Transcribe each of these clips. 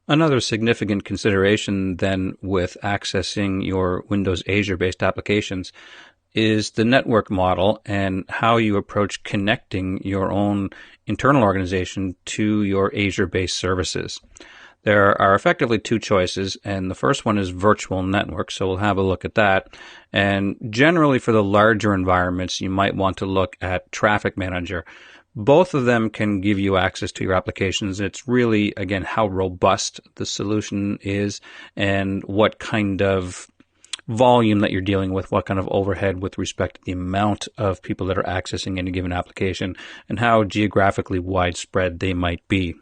Another significant consideration then with accessing your Windows Azure-based applications is the network model and how you approach connecting your own internal organization to your Azure-based services. There are effectively two choices, and the first one is virtual network, so we'll have a look at that. And generally for the larger environments, you might want to look at Traffic Manager. Both of them can give you access to your applications. It's really, again, how robust the solution is and what kind of volume that you're dealing with, what kind of overhead with respect to the amount of people that are accessing any given application, and how geographically widespread they might be.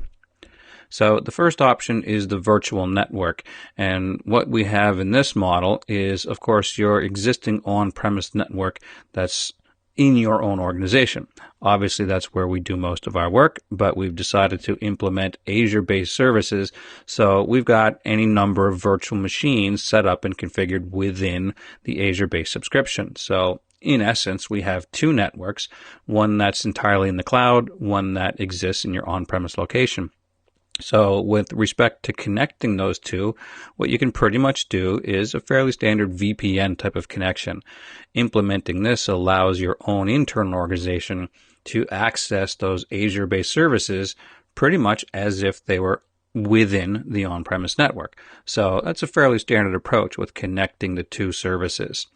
So the first option is the virtual network. And what we have in this model is, of course, your existing on-premise network that's in your own organization. Obviously, that's where we do most of our work, but we've decided to implement Azure-based services. So we've got any number of virtual machines set up and configured within the Azure-based subscription. So in essence, we have two networks, one that's entirely in the cloud, one that exists in your on-premise location. So with respect to connecting those two, what you can pretty much do is a fairly standard VPN type of connection. Implementing this allows your own internal organization to access those Azure-based services pretty much as if they were within the on-premise network. So that's a fairly standard approach with connecting the two services.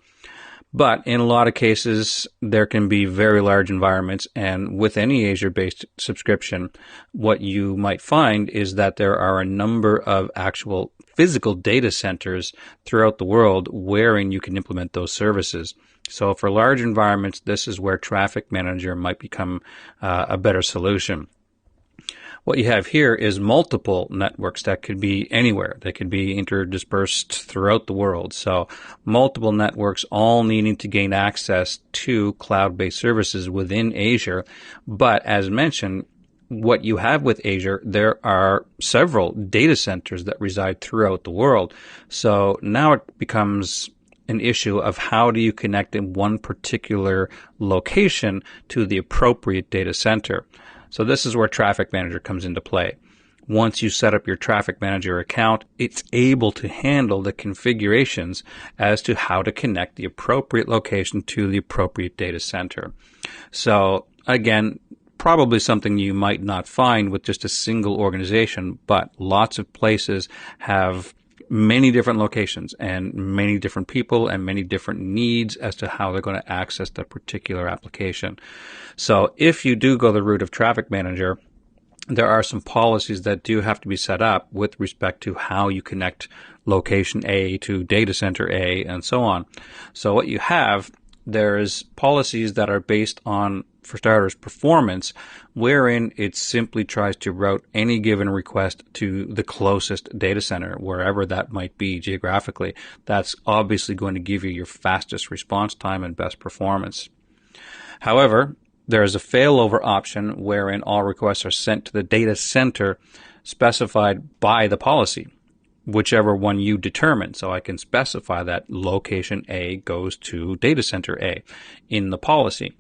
But in a lot of cases, there can be very large environments, and with any Azure-based subscription, what you might find is that there are a number of actual physical data centers throughout the world wherein you can implement those services. So for large environments, this is where Traffic Manager might become a better solution. What you have here is multiple networks that could be anywhere. They could be interdispersed throughout the world. So multiple networks all needing to gain access to cloud-based services within Azure. But as mentioned, what you have with Azure, there are several data centers that reside throughout the world. So now it becomes an issue of how do you connect in one particular location to the appropriate data center. So this is where Traffic Manager comes into play. Once you set up your Traffic Manager account, it's able to handle the configurations as to how to connect the appropriate location to the appropriate data center. So again, probably something you might not find with just a single organization, but lots of places have many different locations and many different people and many different needs as to how they're going to access the particular application. So if you do go the route of Traffic Manager, there are some policies that do have to be set up with respect to how you connect location A to data center A and so on. So what you have, there's policies that are based on, for starters, performance, wherein it simply tries to route any given request to the closest data center, wherever that might be geographically. That's obviously going to give you your fastest response time and best performance. However, there is a failover option wherein all requests are sent to the data center specified by the policy, whichever one you determine. So I can specify that location A goes to data center A in the policy.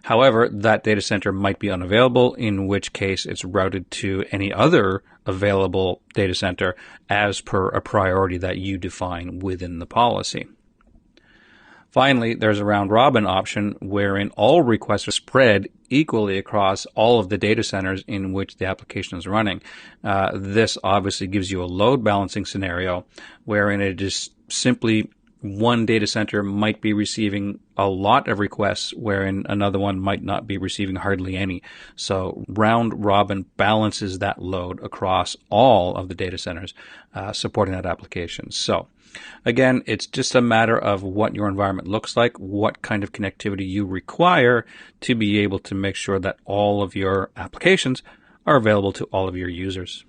However, that data center might be unavailable, in which case it's routed to any other available data center as per a priority that you define within the policy. Finally, there's a round-robin option wherein all requests are spread equally across all of the data centers in which the application is running. This obviously gives you a load balancing scenario wherein it is simply one data center might be receiving a lot of requests wherein another one might not be receiving hardly any. So round-robin balances that load across all of the data centers supporting that application. So again, it's just a matter of what your environment looks like, what kind of connectivity you require to be able to make sure that all of your applications are available to all of your users.